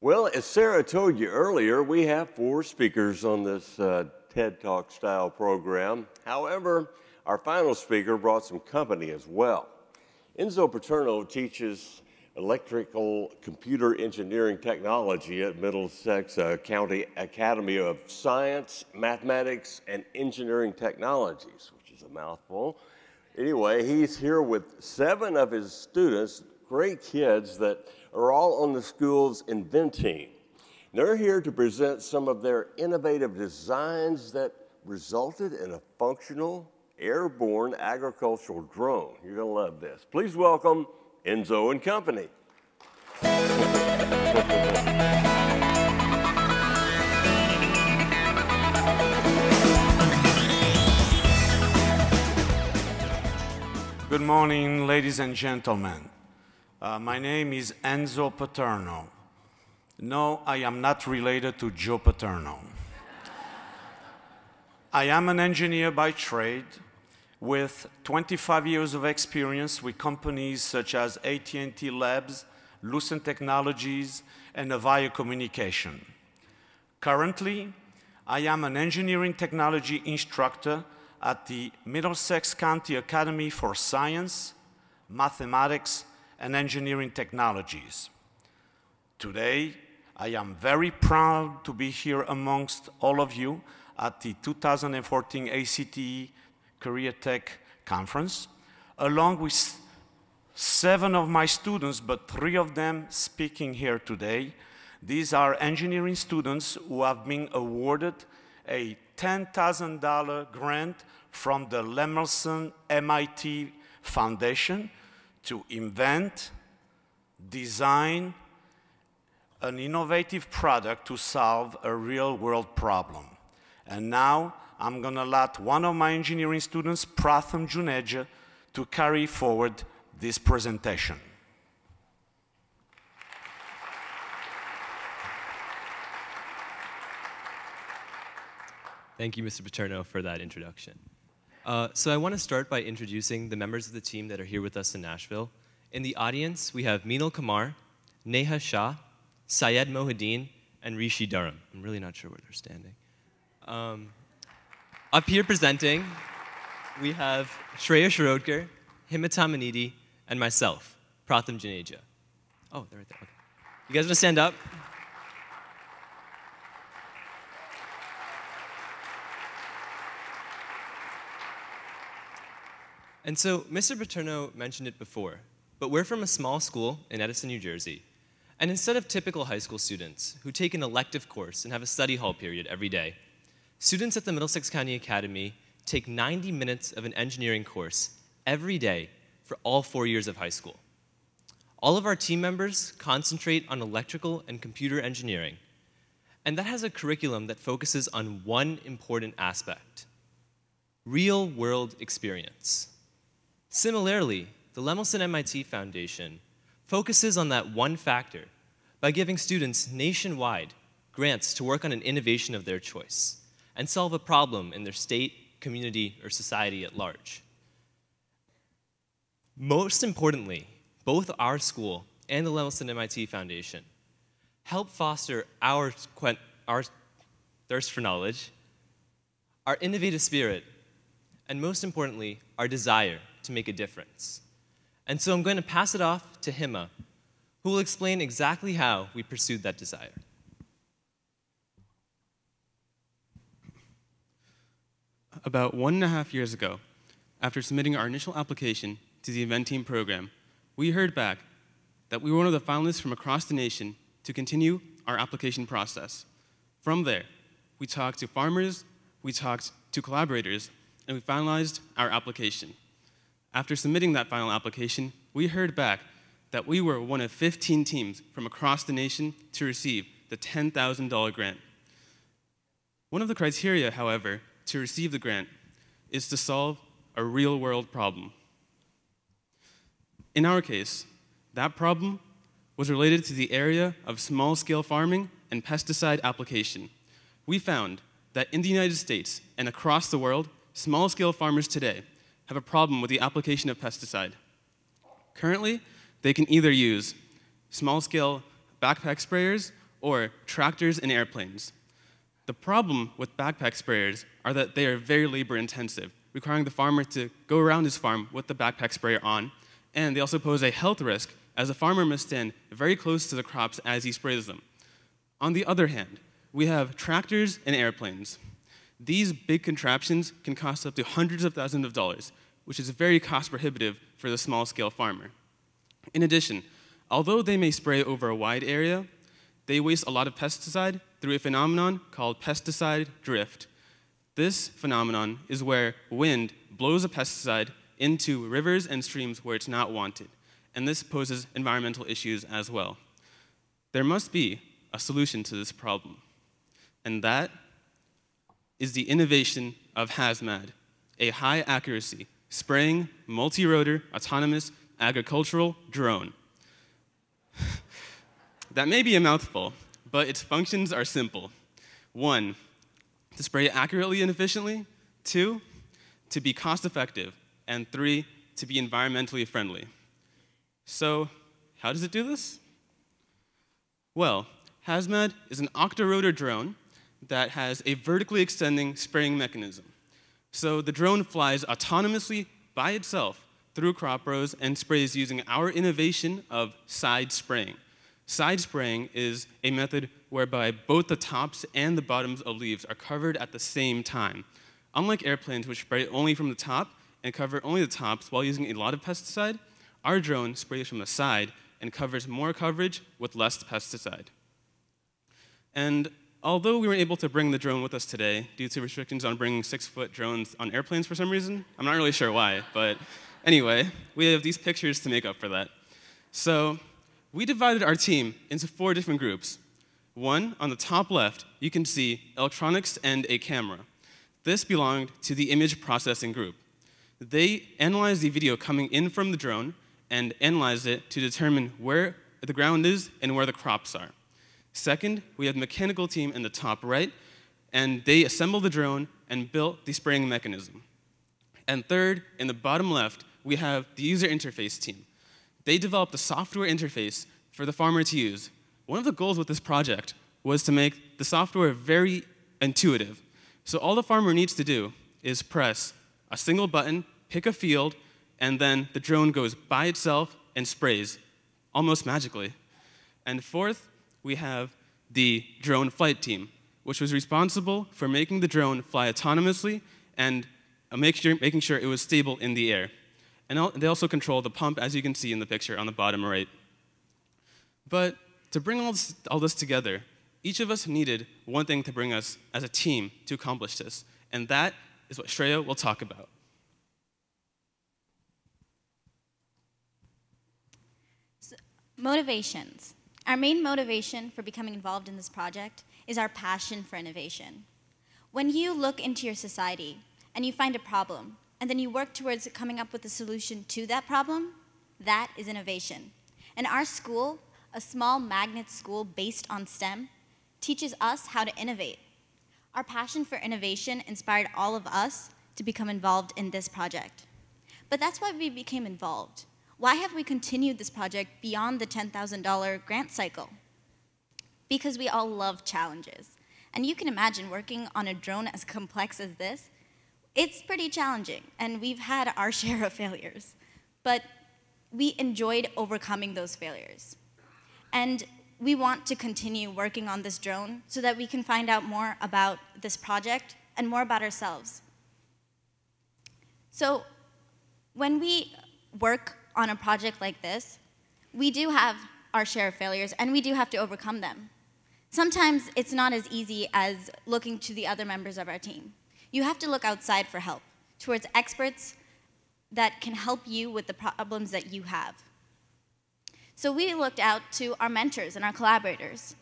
Well, as Sarah told you earlier, we have 4 speakers on this TED Talk style program. However, our final speaker brought some company as well. Enzo Paterno teaches electrical computer engineering technology at Middlesex County Academy of Science, Mathematics, and Engineering Technologies, which is a mouthful. Anyway, he's here with 7 of his students, great kids that are all on the school's invent team. They're here to present some of their innovative designs that resulted in a functional airborne agricultural drone. You're going to love this. Please welcome Enzo and Company. Good morning, ladies and gentlemen. My name is Enzo Paterno. No, I am not related to Joe Paterno. I am an engineer by trade with 25 years of experience with companies such as AT&T Labs, Lucent Technologies, and Avaya Communication. Currently, I am an engineering technology instructor at the Middlesex County Academy for Science, Mathematics, and Engineering Technologies. Today, I am very proud to be here amongst all of you at the 2014 ACTE CareerTech Conference, along with 7 of my students, but 3 of them speaking here today. These are engineering students who have been awarded a $10,000 grant from the Lemelson MIT Foundation to invent, design an innovative product to solve a real-world problem. And now, I'm going to let one of my engineering students, Pratham Juneja, to carry forward this presentation. Thank you, Mr. Paterno, for that introduction. So I want to start by introducing the members of the team that are here with us in Nashville. In the audience, we have Meenal Kumar, Neha Shah, Syed Mohideen, and Rishi Durham. I'm really not sure where they're standing. Up here presenting, we have Shreya Shirodkar, Himata Manidi, and myself, Pratham Juneja. Oh, they're right there. Okay. You guys want to stand up? And so, Mr. Paterno mentioned it before, but we're from a small school in Edison, New Jersey. And instead of typical high school students who take an elective course and have a study hall period every day, students at the Middlesex County Academy take 90 minutes of an engineering course every day for all 4 years of high school. All of our team members concentrate on electrical and computer engineering, and that has a curriculum that focuses on one important aspect: real-world experience. Similarly, the Lemelson MIT Foundation focuses on that one factor by giving students nationwide grants to work on an innovation of their choice and solve a problem in their state, community, or society at large. Most importantly, both our school and the Lemelson MIT Foundation help foster our thirst for knowledge, our innovative spirit, and most importantly, our desire to make a difference. And so I'm going to pass it off to Hima, who will explain exactly how we pursued that desire. About 1.5 years ago, after submitting our initial application to the Invent Team program, we heard back that we were one of the finalists from across the nation to continue our application process. From there, we talked to farmers, we talked to collaborators, and we finalized our application. After submitting that final application, we heard back that we were one of 15 teams from across the nation to receive the $10,000 grant. One of the criteria, however, to receive the grant is to solve a real-world problem. In our case, that problem was related to the area of small-scale farming and pesticide application. We found that in the United States and across the world, small-scale farmers today have a problem with the application of pesticide. Currently, they can either use small-scale backpack sprayers or tractors and airplanes. The problem with backpack sprayers are that they are very labor intensive, requiring the farmer to go around his farm with the backpack sprayer on, and they also pose a health risk as the farmer must stand very close to the crops as he sprays them. On the other hand, we have tractors and airplanes. These big contraptions can cost up to hundreds of thousands of dollars, which is very cost prohibitive for the small-scale farmer. In addition, although they may spray over a wide area, they waste a lot of pesticide through a phenomenon called pesticide drift. This phenomenon is where wind blows a pesticide into rivers and streams where it's not wanted, and this poses environmental issues as well. There must be a solution to this problem, and that is the innovation of HASMAAD, a high-accuracy, spraying, multi-rotor, autonomous agricultural drone. That may be a mouthful, but its functions are simple. 1, to spray accurately and efficiently. 2, to be cost-effective. And 3, to be environmentally friendly. So, how does it do this? Well, HASMAAD is an octorotor drone that has a vertically extending spraying mechanism. So the drone flies autonomously by itself through crop rows and sprays using our innovation of side spraying. Side spraying is a method whereby both the tops and the bottoms of leaves are covered at the same time. Unlike airplanes, which spray only from the top and cover only the tops while using a lot of pesticide, our drone sprays from the side and covers more coverage with less pesticide. And although we weren't able to bring the drone with us today due to restrictions on bringing 6-foot drones on airplanes for some reason, I'm not really sure why, but anyway, we have these pictures to make up for that. So we divided our team into 4 different groups. 1, on the top left, you can see electronics and a camera. This belonged to the image processing group. They analyzed the video coming in from the drone and analyzed it to determine where the ground is and where the crops are. Second, we have the mechanical team in the top right, and they assembled the drone and built the spraying mechanism. And third, in the bottom left, we have the user interface team. They developed the software interface for the farmer to use. One of the goals with this project was to make the software very intuitive. So all the farmer needs to do is press a single button, pick a field, and then the drone goes by itself and sprays, almost magically. And fourth, we have the drone flight team, which was responsible for making the drone fly autonomously and making sure it was stable in the air. And they also control the pump, as you can see in the picture on the bottom right. But to bring all this together, each of us needed one thing to bring us as a team to accomplish this, and that is what Shreya will talk about. So, motivations. Our main motivation for becoming involved in this project is our passion for innovation. When you look into your society and you find a problem, and then you work towards coming up with a solution to that problem, that is innovation. And our school, a small magnet school based on STEM, teaches us how to innovate. Our passion for innovation inspired all of us to become involved in this project. But that's why we became involved. Why have we continued this project beyond the $10,000 grant cycle? Because we all love challenges. And you can imagine working on a drone as complex as this. It's pretty challenging, and we've had our share of failures. But we enjoyed overcoming those failures. And we want to continue working on this drone so that we can find out more about this project and more about ourselves. So when we work on a project like this, we do have our share of failures, and we do have to overcome them. Sometimes it's not as easy as looking to the other members of our team. You have to look outside for help, towards experts that can help you with the problems that you have. So we looked out to our mentors and our collaborators.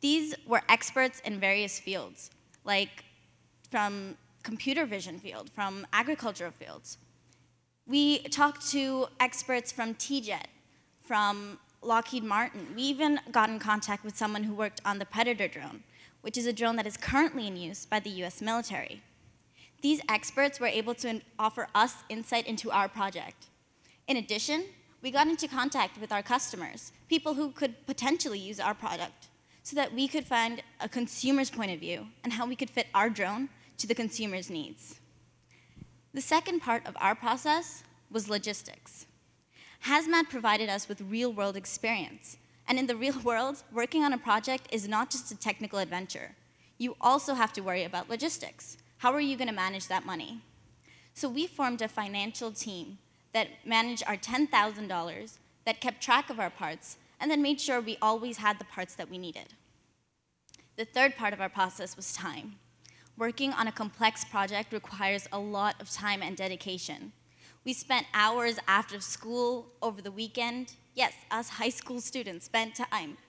These were experts in various fields, like from computer vision field, from agricultural fields. We talked to experts from TJET, from Lockheed Martin. We even got in contact with someone who worked on the Predator drone, which is a drone that is currently in use by the US military. These experts were able to offer us insight into our project. In addition, we got into contact with our customers, people who could potentially use our product. so that we could find a consumer's point of view and how we could fit our drone to the consumer's needs. The second part of our process was logistics. HASMAAD provided us with real-world experience. And in the real world, working on a project is not just a technical adventure. You also have to worry about logistics. How are you going to manage that money? So we formed a financial team that managed our $10,000, that kept track of our parts, and then made sure we always had the parts that we needed. The third part of our process was time. Working on a complex project requires a lot of time and dedication. We spent hours after school, over the weekend. Yes, us high school students spent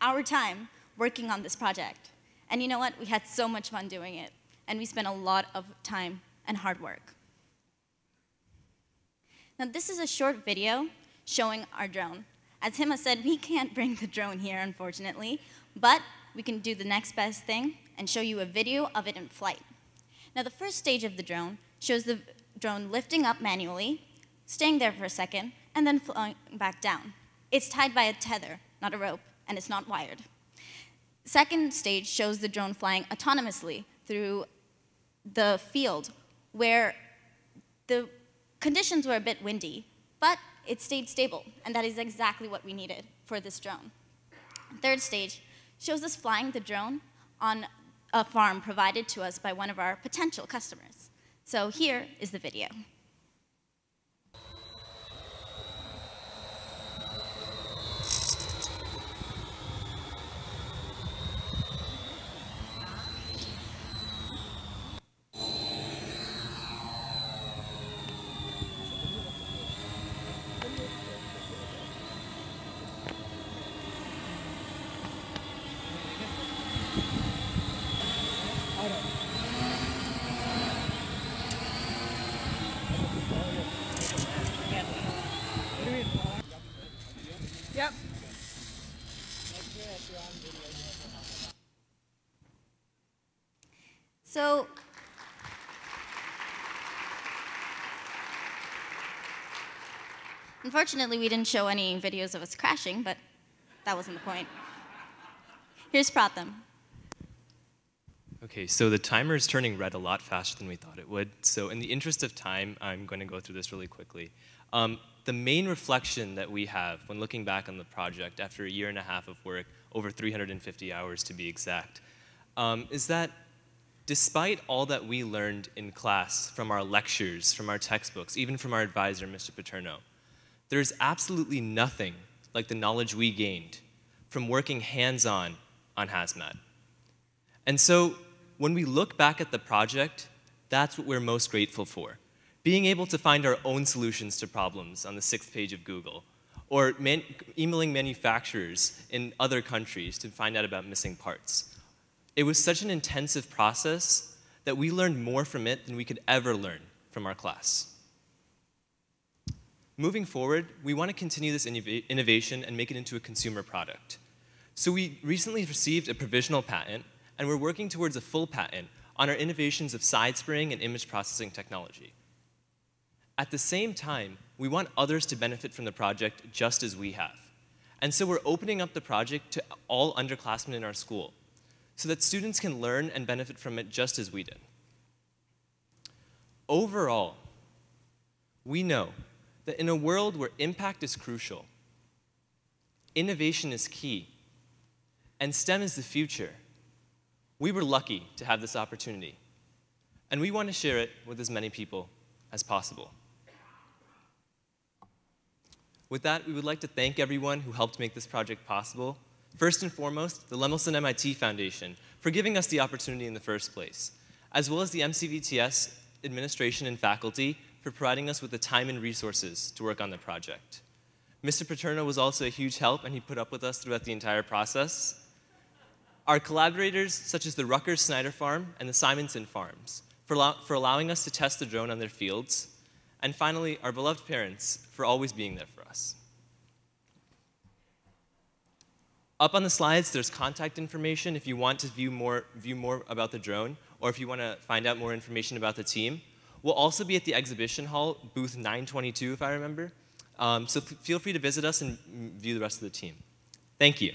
our time working on this project. And you know what? We had so much fun doing it. And we spent a lot of time and hard work. Now, this is a short video showing our drone. As Hima said, we can't bring the drone here, unfortunately, but we can do the next best thing and show you a video of it in flight. Now, the first stage of the drone shows the drone lifting up manually, staying there for a second, and then flying back down. It's tied by a tether, not a rope, and it's not wired. Second stage shows the drone flying autonomously through the field where the conditions were a bit windy, but it stayed stable, and that is exactly what we needed for this drone. Third stage shows us flying the drone on a farm provided to us by one of our potential customers. So here is the video. Yep. So, unfortunately, we didn't show any videos of us crashing, but that wasn't the point. Here's Pratham. Okay, so the timer is turning red a lot faster than we thought it would. So in the interest of time, I'm going to go through this really quickly. The main reflection that we have when looking back on the project after a year and a half of work, over 350 hours to be exact, is that despite all that we learned in class from our lectures, from our textbooks, even from our advisor, Mr. Paterno, there's absolutely nothing like the knowledge we gained from working hands-on on HASMAAD. And so when we look back at the project, that's what we're most grateful for. Being able to find our own solutions to problems on the 6th page of Google, or emailing manufacturers in other countries to find out about missing parts. It was such an intensive process that we learned more from it than we could ever learn from our class. Moving forward, we want to continue this innovation and make it into a consumer product. So we recently received a provisional patent, and we're working towards a full patent on our innovations of side spraying and image processing technology. At the same time, we want others to benefit from the project just as we have. And so we're opening up the project to all underclassmen in our school so that students can learn and benefit from it just as we did. Overall, we know that in a world where impact is crucial, innovation is key, and STEM is the future, we were lucky to have this opportunity. And we want to share it with as many people as possible. With that, we would like to thank everyone who helped make this project possible. First and foremost, the Lemelson MIT Foundation for giving us the opportunity in the first place, as well as the MCVTS administration and faculty for providing us with the time and resources to work on the project. Mr. Paterno was also a huge help, and he put up with us throughout the entire process. Our collaborators, such as the Rutgers-Snyder Farm and the Simonson Farms, for allowing us to test the drone on their fields. And finally, our beloved parents for always being there for us. Up on the slides, there's contact information if you want to view more about the drone, or if you want to find out more information about the team. We'll also be at the exhibition hall, booth 922, if I remember. So feel free to visit us and view the rest of the team. Thank you.